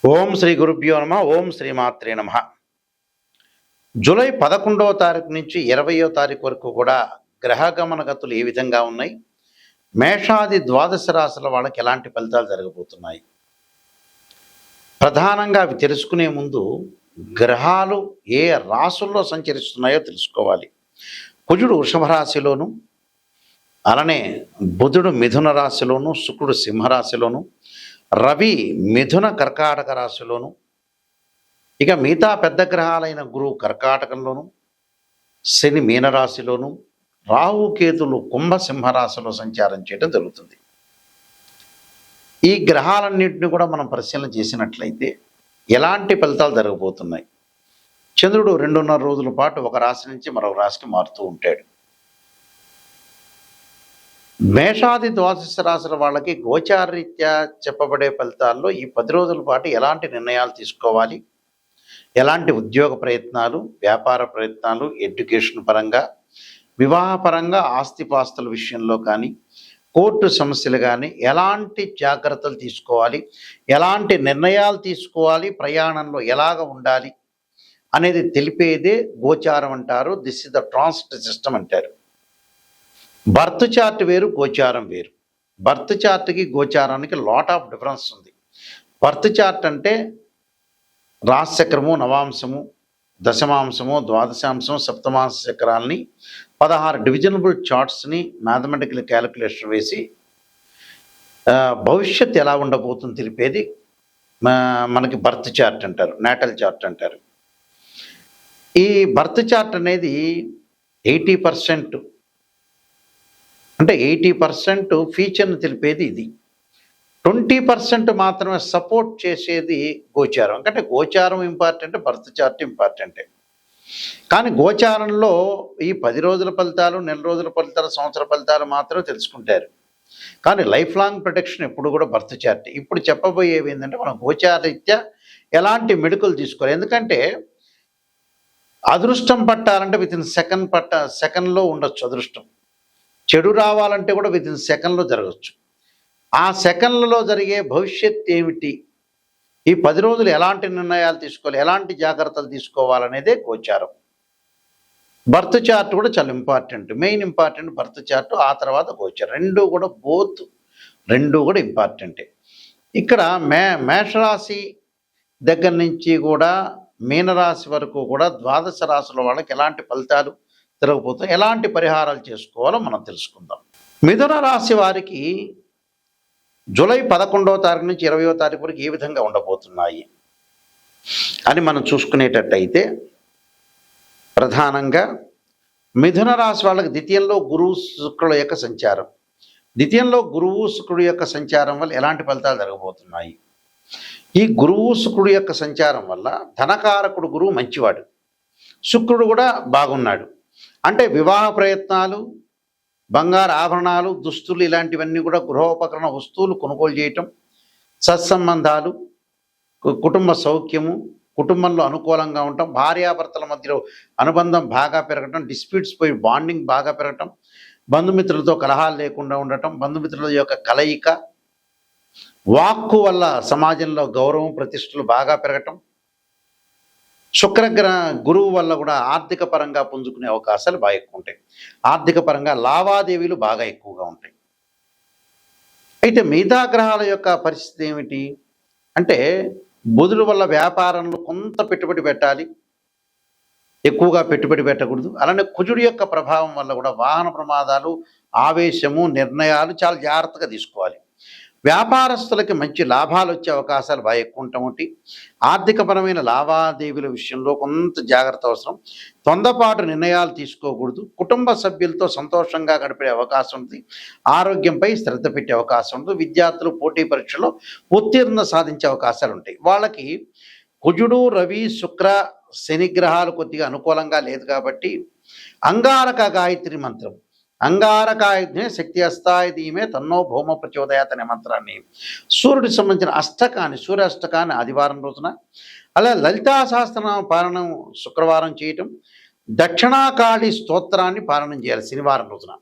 ఓం శ్రీ గురుభ్యో నమ. ఓం శ్రీమాత్రే నమ. జూలై 11వ తారీఖు నుంచి 20వ తారీఖు వరకు కూడా గ్రహగమన గతులు ఏ విధంగా ఉన్నాయి, మేషాది ద్వాదశ రాశుల వాళ్ళకి ఎలాంటి ఫలితాలు జరగబోతున్నాయి, ప్రధానంగా అవి తెలుసుకునే ముందు గ్రహాలు ఏ రాశుల్లో సంచరిస్తున్నాయో తెలుసుకోవాలి. కుజుడు వృషభ రాశిలోను, అలానే బుధుడు మిథున రాశిలోను, శుక్రుడు సింహరాశిలోను, రవి మిథున కర్కాటక రాశిలోను, ఇక మిగతా పెద్ద గ్రహాలైన గురువు కర్కాటకంలోను, శని మీనరాశిలోను, రాహుకేతులు కుంభసింహరాశిలో సంచారం చేయడం జరుగుతుంది. ఈ గ్రహాలన్నింటినీ కూడా మనం పరిశీలన చేసినట్లయితే ఎలాంటి ఫలితాలు జరగబోతున్నాయి. చంద్రుడు 2.5 రోజుల పాటు ఒక రాశి నుంచి మరొక రాశికి మారుతూ ఉంటాడు. మేషాది ద్వాదశ రాశుల వాళ్ళకి గోచారరీత్యా చెప్పబడే ఫలితాల్లో ఈ 10 రోజుల పాటు ఎలాంటి నిర్ణయాలు తీసుకోవాలి, ఎలాంటి ఉద్యోగ ప్రయత్నాలు, వ్యాపార ప్రయత్నాలు, ఎడ్యుకేషన్ పరంగా, వివాహపరంగా, ఆస్తిపాస్తుల విషయంలో కానీ, కోర్టు సమస్యలు కానీ ఎలాంటి జాగ్రత్తలు తీసుకోవాలి, ఎలాంటి నిర్ణయాలు తీసుకోవాలి, ప్రయాణంలో ఎలాగ ఉండాలి అనేది తెలిపేదే గోచారం అంటారు. This is the transit system అంటారు. బర్త్ చార్ట్ వేరు, గోచారం వేరు. బర్త్ చార్ట్కి గోచారానికి లాట్ ఆఫ్ డిఫరెన్స్ ఉంది. బర్త్ చార్ట్ అంటే రాశిచక్రము, నవాంశము, దశమాంశము, ద్వాదశాంశము, సప్తమాంశ చక్రాలని 16 డివిజనబుల్ చార్ట్స్ని మ్యాథమెటికల్ క్యాలిక్యులేషన్ వేసి భవిష్యత్తు ఎలా ఉండబోతుంది తెలిపేది మనకి బర్త్ చార్ట్ అంటారు, నాటల్ చార్ట్ అంటారు. ఈ బర్త్ చార్ట్ అనేది 80% అంటే 80% ఫీచర్ని తెలిపేది ఇది. 20% మాత్రమే సపోర్ట్ చేసేది గోచారం. అంటే గోచారం ఇంపార్టెంట్, బర్త్ చార్ట్ ఇంపార్టెంటే. కానీ గోచారంలో ఈ 10 రోజుల ఫలితాలు, నెల రోజుల ఫలితాలు, సంవత్సర ఫలితాలు మాత్రమే తెలుసుకుంటారు. కానీ లైఫ్ లాంగ్ ప్రొటెక్షన్ ఎప్పుడు కూడా బర్త్ చార్ట్. ఇప్పుడు చెప్పబోయేవి ఏంటంటే మనం గోచారరీత్యా ఎలాంటి మెడికల్ తీసుకోవాలి. ఎందుకంటే అదృష్టం పట్టాలంటే వితిన్ సెకండ్లో ఉండొచ్చు అదృష్టం. చెడు రావాలంటే కూడా వితిన్ సెకండ్లో జరగచ్చు. ఆ సెకండ్లలో జరిగే భవిష్యత్ ఏమిటి, ఈ 10 రోజులు ఎలాంటి నిర్ణయాలు తీసుకోవాలి, ఎలాంటి జాగ్రత్తలు తీసుకోవాలనేదే గోచారం. బర్త్ చార్ట్ కూడా చాలా important, main important birth chart, ఆ తర్వాత గోచారం. రెండు కూడా ఇంపార్టెంటే. ఇక్కడ మేషరాశి దగ్గర నుంచి కూడా మీనరాశి వరకు కూడా ద్వాదశ రాశుల వాళ్ళకి ఎలాంటి ఫలితాలు జరగబోతాయి, ఎలాంటి పరిహారాలు చేసుకోవాలో మనం తెలుసుకుందాం. మిథున రాశి వారికి జూలై 11వ తారీఖు నుంచి 20వ తారీఖు వరకు ఏ విధంగా ఉండబోతున్నాయి అని మనం చూసుకునేటట్టయితే, ప్రధానంగా మిథున రాశి వాళ్ళకి ద్వితీయంలో గురువు శుక్రుల యొక్క సంచారం, ద్వితీయంలో గురువు శుక్రుడు యొక్క సంచారం వల్ల ఎలాంటి ఫలితాలు జరగబోతున్నాయి. ఈ గురువు శుక్రుడు యొక్క సంచారం వల్ల ధనకారకుడు గురువు మంచివాడు, శుక్రుడు కూడా బాగున్నాడు. అంటే వివాహ ప్రయత్నాలు, బంగారు ఆభరణాలు, దుస్తులు ఇలాంటివన్నీ కూడా గృహోపకరణ వస్తువులు కొనుగోలు చేయటం, సత్సంబంధాలు, కుటుంబ సౌఖ్యము, కుటుంబంలో అనుకూలంగా ఉండటం, భార్యాభర్తల మధ్యలో అనుబంధం బాగా పెరగటం, డిస్ప్యూట్స్ పోయి బాండింగ్ బాగా పెరగటం, బంధుమిత్రులతో కలహాలు లేకుండా ఉండటం, బంధుమిత్రుల యొక్క కలయిక, వాక్కు వల్ల సమాజంలో గౌరవం ప్రతిష్టలు బాగా పెరగటం, శుక్రగ్రహ గురువు వల్ల కూడా ఆర్థిక పరంగా పుంజుకునే అవకాశాలు బాగా ఎక్కువ ఉంటాయి. ఆర్థిక పరంగా లావాదేవీలు బాగా ఎక్కువగా ఉంటాయి. అయితే మిగతా గ్రహాల యొక్క పరిస్థితి ఏమిటి అంటే, బుధుడు వల్ల వ్యాపారంలో కొంత పెట్టుబడి పెట్టాలి, ఎక్కువగా పెట్టుబడి పెట్టకూడదు. అలానే కుజుడు యొక్క ప్రభావం వల్ల కూడా వాహన ప్రమాదాలు, ఆవేశము, నిర్ణయాలు చాలా జాగ్రత్తగా తీసుకోవాలి. వ్యాపారస్తులకి మంచి లాభాలు వచ్చే అవకాశాలు బాగా ఎక్కువ ఉంటాయి. ఆర్థికపరమైన లావాదేవీల విషయంలో కొంత జాగ్రత్త అవసరం. తొందరపాటు నిర్ణయాలు తీసుకోకూడదు. కుటుంబ సభ్యులతో సంతోషంగా గడిపే అవకాశం ఉంది. ఆరోగ్యంపై శ్రద్ధ పెట్టే అవకాశం ఉంది. విద్యార్థులు పోటీ పరీక్షలో ఉత్తీర్ణ సాధించే అవకాశాలు ఉంటాయి. వాళ్ళకి కుజుడు, రవి, శుక్ర, శని గ్రహాలు కొద్దిగా అనుకూలంగా లేదు కాబట్టి అంగారక గాయత్రి మంత్రం, అంగారకాయుధ్నే శక్తి అస్తాయి ధీమే తన్నో భౌమ ప్రచోదయాత్ అనే మంత్రాన్ని, సూర్యుడికి సంబంధించిన అష్టకాన్ని, సూర్య అష్టకాన్ని ఆదివారం రోజున, అలా లలితా సహస్రనామ పారాయణం శుక్రవారం చేయటం, దక్షిణాకాళి స్తోత్రాన్ని పారాయణం చేయాలి శనివారం రోజున,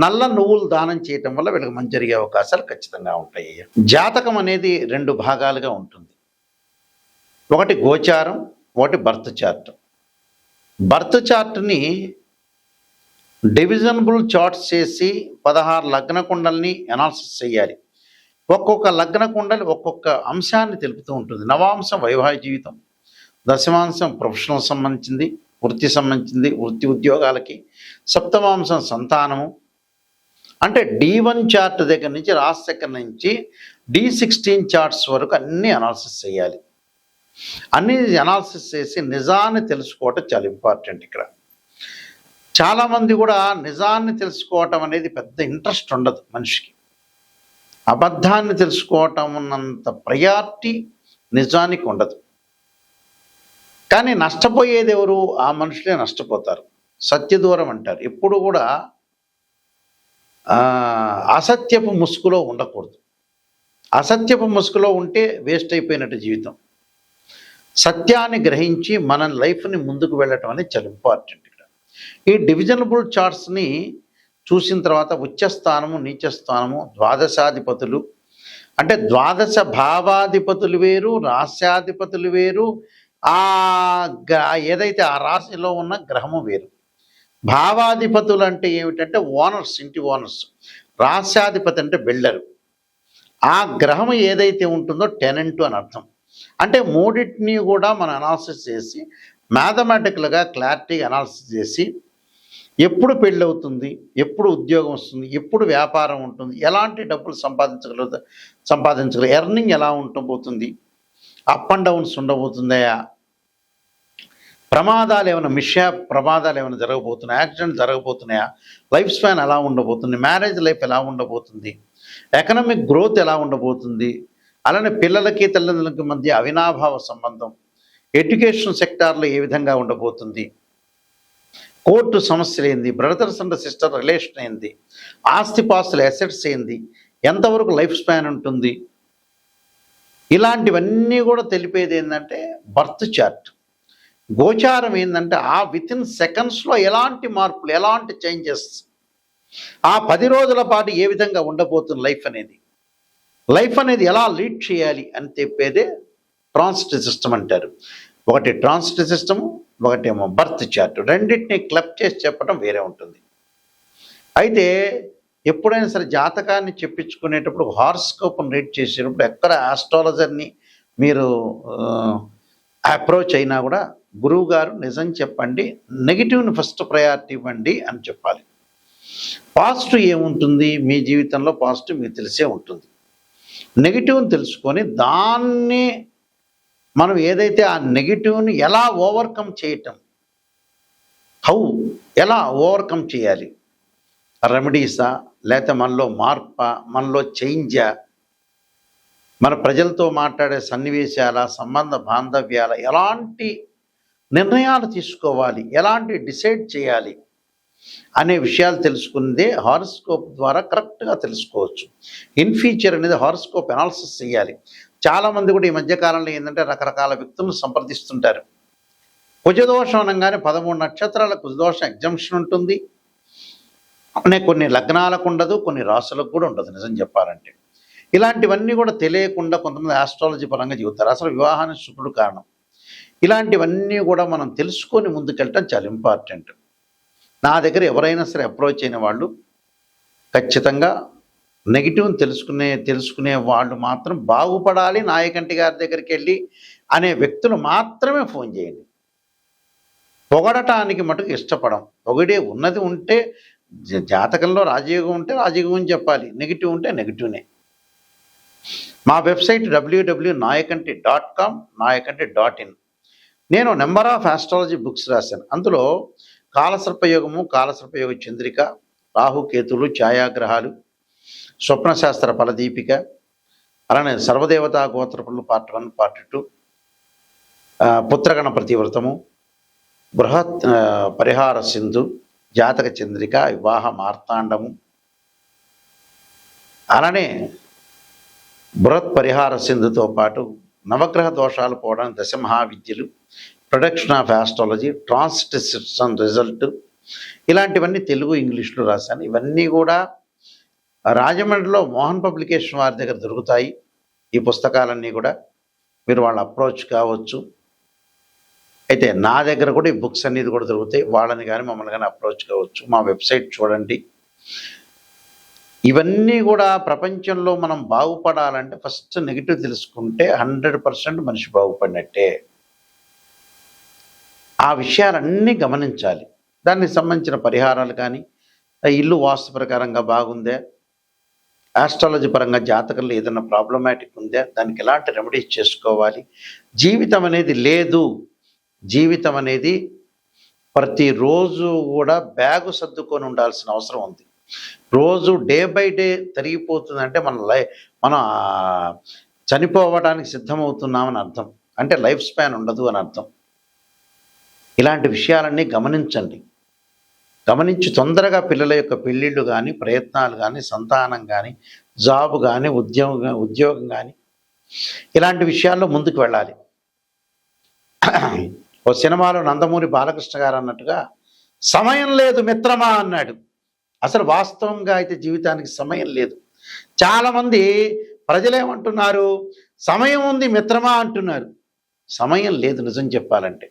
నల్ల నువ్వులు దానం చేయటం వల్ల వీళ్ళకి మంచి జరిగే అవకాశాలు ఖచ్చితంగా ఉంటాయి. జాతకం అనేది 2 భాగాలుగా ఉంటుంది. ఒకటి గోచారం, ఒకటి బర్త్ చార్ట్. బర్త్ చార్ట్ని డివిజనబుల్ చార్ట్స్ చేసి 16 లగ్న కుండల్ని అనాలిసిస్ చేయాలి. ఒక్కొక్క లగ్న కుండలి ఒక్కొక్క అంశాన్ని తెలుపుతూ ఉంటుంది. నవాంశం వైవాహిక జీవితం, దశమాంశం ప్రొఫెషనల్ సంబంధించింది, వృత్తి సంబంధించింది, వృత్తి ఉద్యోగాలకి, సప్తమాంశం సంతానము. అంటే D1 చార్ట్ దగ్గర నుంచి రాశి దగ్గర నుంచి D16 చార్ట్స్ వరకు అన్నీ అనాలిసిస్ చేయాలి. అన్నీ అనాలిసిస్ చేసి నిజాన్ని తెలుసుకోవటం చాలా ఇంపార్టెంట్. ఇక్కడ చాలామంది కూడా నిజాన్ని తెలుసుకోవటం అనేది పెద్ద ఇంట్రెస్ట్ ఉండదు మనిషికి. అబద్ధాన్ని తెలుసుకోవటం ఉన్నంత ప్రయారిటీ నిజానికి ఉండదు. కానీ నష్టపోయేది ఎవరు? ఆ మనుషులే నష్టపోతారు. సత్యదూరం అంటారు. ఎప్పుడు కూడా అసత్యపు ముసుగులో ఉండకూడదు. అసత్యపు ముసుగులో ఉంటే వేస్ట్ అయిపోయినట్టు జీవితం. సత్యాన్ని గ్రహించి మన లైఫ్ని ముందుకు వెళ్ళటం అనేది చాలా ఇంపార్టెంట్. ఇక్కడ ఈ డివిజనబుల్ చార్ట్స్ని చూసిన తర్వాత ఉచ్చస్థానము, నీచస్థానము, ద్వాదశాధిపతులు, అంటే ద్వాదశ భావాధిపతులు వేరు, రాశ్యాధిపతులు వేరు, ఏదైతే ఆ రాశిలో ఉన్న గ్రహము వేరు. భావాధిపతులు అంటే ఏమిటంటే ఓనర్స్, ఇంటి ఓనర్స్. రాశ్యాధిపతి అంటే బిల్డరు. ఆ గ్రహం ఏదైతే ఉంటుందో టెనెంట్ అని అర్థం. అంటే మూడింటిని కూడా మనం అనాలిసిస్ చేసి మ్యాథమెటికల్గా క్లారిటీ అనాలిసిస్ చేసి ఎప్పుడు పెళ్ళి అవుతుంది, ఎప్పుడు ఉద్యోగం వస్తుంది, ఎప్పుడు వ్యాపారం ఉంటుంది, ఎలాంటి డబ్బులు సంపాదించగలరు, ఎర్నింగ్ ఎలా ఉండబోతుంది, అప్ అండ్ డౌన్స్ ఉండబోతుందయా, ప్రమాదాలు ఏమైనా ప్రమాదాలు ఏమైనా జరగబోతున్నాయా, యాక్సిడెంట్ జరగబోతున్నాయా, లైఫ్ స్పాన్ ఎలా ఉండబోతుంది, మ్యారేజ్ లైఫ్ ఎలా ఉండబోతుంది, ఎకనామిక్ గ్రోత్ ఎలా ఉండబోతుంది, అలానే పిల్లలకి తల్లిదండ్రులకి మధ్య అవినాభావ సంబంధం, ఎడ్యుకేషన్ సెక్టార్లో ఏ విధంగా ఉండబోతుంది, కోర్టు సమస్యలు ఏంది, బ్రదర్స్ అండ్ సిస్టర్ రిలేషన్ ఏంది, ఆస్తిపాస్తుల అసెట్స్ ఏంది, ఎంతవరకు లైఫ్ స్పాన్ ఉంటుంది, ఇలాంటివన్నీ కూడా తెలిపేది ఏంటంటే బర్త్ చార్ట్. గోచారం ఏంటంటే ఆ వితిన్ సెకండ్స్లో ఎలాంటి మార్పులు, ఎలాంటి చేంజెస్, ఆ 10 రోజుల పాటు ఏ విధంగా ఉండబోతుంది లైఫ్ అనేది ఎలా లీడ్ చేయాలి అని చెప్పేదే ట్రాన్సిట్ సిస్టమ్ అంటారు. ఒకటి ట్రాన్సిట్ సిస్టము, ఒకటేమో బర్త్ చార్ట్. రెండింటిని క్లబ్ చేసి చెప్పడం వేరే ఉంటుంది. అయితే ఎప్పుడైనా సరే జాతకాన్ని చెప్పించుకునేటప్పుడు హారోస్కోప్ని రీడ్ చేసేటప్పుడు ఎక్కడ ఆస్ట్రాలజర్ని మీరు అప్రోచ్ అయినా కూడా గురువు గారు నిజం చెప్పండి, నెగిటివ్ని ఫస్ట్ ప్రయారిటీ ఇవ్వండి అని చెప్పాలి. పాజిటివ్ ఏముంటుంది మీ జీవితంలో, పాజిటివ్ మీకు తెలిసే ఉంటుంది. నెగిటివ్ని తెలుసుకొని దాన్ని మనం ఏదైతే ఆ నెగిటివ్ని ఎలా ఓవర్కమ్ చేయటం, ఎలా ఓవర్కమ్ చేయాలి, రెమెడీసా, లేకపోతే మనలో మార్పా, మనలో చేంజా, మన ప్రజలతో మాట్లాడే సన్నివేశాల, సంబంధ బాంధవ్యాల, ఎలాంటి నిర్ణయాలు తీసుకోవాలి, ఎలాంటి డిసైడ్ చేయాలి అనే విషయాలు తెలుసుకుందే హారోస్కోప్ ద్వారా కరెక్ట్గా తెలుసుకోవచ్చు. ఇన్ ఫ్యూచర్ అనేది హారోస్కోప్ అనాలిసిస్ చేయాలి. చాలామంది కూడా ఈ మధ్యకాలంలో ఏంటంటే రకరకాల వ్యక్తులను సంప్రదిస్తుంటారు. కుజదోషం అనగానే 13 నక్షత్రాల కుజదోషం ఎగ్జంప్షన్ ఉంటుంది. కొన్ని లగ్నాలకు ఉండదు, కొన్ని రాసులకు కూడా ఉండదు నిజం చెప్పాలంటే. ఇలాంటివన్నీ కూడా తెలియకుండా కొంతమంది ఆస్ట్రాలజీ పరంగా చెబుతారు. అసలు వివాహానికి శుక్రుడు కారణం. ఇలాంటివన్నీ కూడా మనం తెలుసుకొని ముందుకెళ్ళటం చాలా ఇంపార్టెంట్. నా దగ్గర ఎవరైనా సరే అప్రోచ్ అయిన వాళ్ళు ఖచ్చితంగా నెగిటివ్ని తెలుసుకునే వాళ్ళు మాత్రం బాగుపడాలి, నాయకంటి గారి దగ్గరికి వెళ్ళి అనే వ్యక్తులు మాత్రమే ఫోన్ చేయండి. పొగడటానికి మటుకు ఇష్టపడం. పొగిడే ఉన్నది ఉంటే, జాతకంలో రాజయోగం ఉంటే రాజయోగం చెప్పాలి, నెగిటివ్ ఉంటే నెగిటివ్నే. మా వెబ్సైట్ www.nayakanti.com, nayakanti.in. నేను నెంబర్ ఆఫ్ ఆస్ట్రాలజీ బుక్స్ రాశాను. అందులో కాలసర్పయోగము, కాలసర్పయోగ చంద్రిక, రాహుకేతులు, ఛాయాగ్రహాలు, స్వప్నశాస్త్ర ఫలదీపిక, అలానే సర్వదేవతా గోత్రపులు పార్ట్ 1, పార్ట్ 2, పుత్రగణ ప్రతివ్రతము, బృహత్ పరిహార సింధు, జాతక చంద్రిక, వివాహ మార్తాండము, అలానే బృహత్ పరిహార సింధుతో పాటు నవగ్రహ దోషాలు పోవడానికి దశమహావిద్యలు, production of astrology, transit system result, ఇలాంటివన్నీ తెలుగు, ఇంగ్లీష్లో రాశాను. ఇవన్నీ కూడా రాజమండ్రిలో మోహన్ పబ్లికేషన్ వారి దగ్గర దొరుకుతాయి. ఈ పుస్తకాలన్నీ కూడా మీరు వాళ్ళ అప్రోచ్ కావచ్చు. అయితే నా దగ్గర కూడా ఈ బుక్స్ అనేది కూడా దొరుకుతాయి. వాళ్ళని కానీ మమ్మల్ని కానీ అప్రోచ్ కావచ్చు. మా వెబ్సైట్ చూడండి. ఇవన్నీ కూడా ప్రపంచంలో మనం బాగుపడాలంటే ఫస్ట్ నెగిటివ్ తెలుసుకుంటే 100% మనిషి బాగుపడినట్టే. ఆ విషయాలన్నీ గమనించాలి. దానికి సంబంధించిన పరిహారాలు కానీ, ఇల్లు వాస్తు ప్రకారంగా బాగుందే, ఆస్ట్రాలజీ పరంగా జాతకంలో ఏదైనా ప్రాబ్లమాటిక్ ఉందా, దానికి ఎలాంటి రెమెడీస్ చేసుకోవాలి. జీవితం అనేది లేదు. జీవితం అనేది ప్రతిరోజు కూడా బ్యాగు సర్దుకొని ఉండాల్సిన అవసరం ఉంది. రోజు డే బై డే తరిగిపోతుందంటే మనం చనిపోవడానికి సిద్ధమవుతున్నామని అర్థం. అంటే లైఫ్ స్పాన్ ఉండదు అని అర్థం. ఇలాంటి విషయాలన్నీ గమనించండి. గమనించి తొందరగా పిల్లల యొక్క పెళ్ళిళ్ళు కానీ, ప్రయత్నాలు కానీ, సంతానం కానీ, జాబ్ కానీ, ఉద్యోగం కానీ ఇలాంటి విషయాల్లో ముందుకు వెళ్ళాలి. ఓ సినిమాలో నందమూరి బాలకృష్ణ గారు అన్నట్టుగా సమయం లేదు మిత్రమా అన్నాడు. అసలు వాస్తవంగా అయితే జీవితానికి సమయం లేదు. చాలామంది ప్రజలేమంటున్నారు, సమయం ఉంది మిత్రమా అంటున్నారు. సమయం లేదు. నిజం చెప్పాలంటే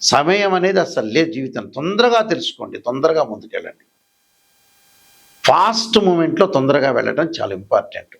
సమయం అనేది అసలు లేదు. జీవితం తొందరగా తెలుసుకోండి, తొందరగా ముందుకెళ్ళండి. ఫాస్ట్ మూమెంట్లో తొందరగా వెళ్ళడం చాలా ఇంపార్టెంట్.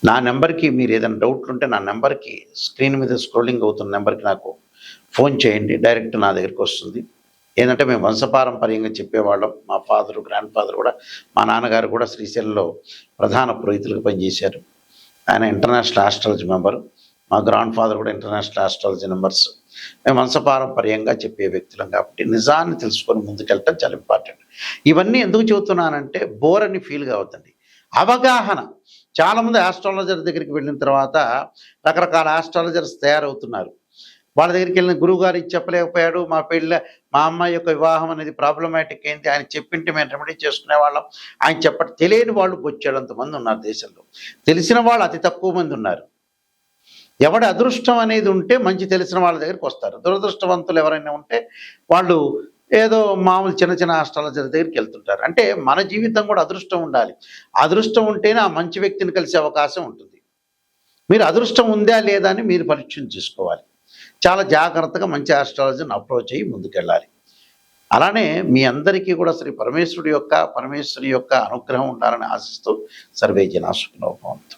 నా నెంబర్కి మీరు ఏదైనా డౌట్లు ఉంటే నా నెంబర్కి స్క్రీన్ మీద స్క్రోలింగ్ అవుతున్న నెంబర్కి నాకు ఫోన్ చేయండి. డైరెక్ట్ నా దగ్గరికి వస్తుంది. ఏంటంటే మేము వంశపారంపర్యంగా చెప్పేవాళ్ళం. మా ఫాదరు, గ్రాండ్ ఫాదర్ కూడా, మా నాన్నగారు కూడా శ్రీశైలంలో ప్రధాన పురోహితులుగా పనిచేశారు. ఆయన ఇంటర్నేషనల్ ఆస్ట్రాలజీ మెంబరు. మా గ్రాండ్ ఫాదర్ కూడా ఇంటర్నేషనల్ ఆస్ట్రాలజీ మెంబర్స్. మేము వంశపారంపర్యంగా చెప్పే వ్యక్తులం కాబట్టి నిజాన్ని తెలుసుకొని ముందుకెళ్ళటం చాలా ఇంపార్టెంట్. ఇవన్నీ ఎందుకు చెబుతున్నానంటే బోర్ అని ఫీల్ కావద్దండి. అవగాహన. చాలామంది ఆస్ట్రాలజర్ దగ్గరికి వెళ్ళిన తర్వాత రకరకాల ఆస్ట్రాలజర్స్ తయారవుతున్నారు. వాళ్ళ దగ్గరికి వెళ్ళిన గురువు గారు ఇది చెప్పలేకపోయాడు, మా అమ్మాయి యొక్క వివాహం అనేది ప్రాబ్లమాటిక్ అయింది, ఆయన చెప్పింటే మేము రెమెడీ చేసుకునేవాళ్ళం, ఆయన తెలియని వాళ్ళు బొచ్చేడంతమంది ఉన్నారు దేశంలో. తెలిసిన వాళ్ళు అతి తక్కువ మంది ఉన్నారు. ఎవడి అదృష్టం అనేది ఉంటే మంచి తెలిసిన వాళ్ళ దగ్గరికి వస్తారు. దురదృష్టవంతులు ఎవరైనా ఉంటే వాళ్ళు ఏదో మామూలు చిన్న చిన్న ఆస్ట్రాలజర్ దగ్గరికి వెళ్తుంటారు. అంటే మన జీవితం కూడా అదృష్టం ఉండాలి. అదృష్టం ఉంటేనే ఆ మంచి వ్యక్తిని కలిసే అవకాశం ఉంటుంది. మీరు అదృష్టం ఉందా లేదా అని మీరు పరీక్ష చేసుకోవాలి. చాలా జాగ్రత్తగా మంచి ఆస్ట్రాలజీని అప్రోచ్ అయ్యి ముందుకెళ్ళాలి. అలానే మీ అందరికీ కూడా శ్రీ పరమేశ్వరి యొక్క అనుగ్రహం ఉండాలని ఆశిస్తూ సర్వే జనా సుఖినో భవంతు.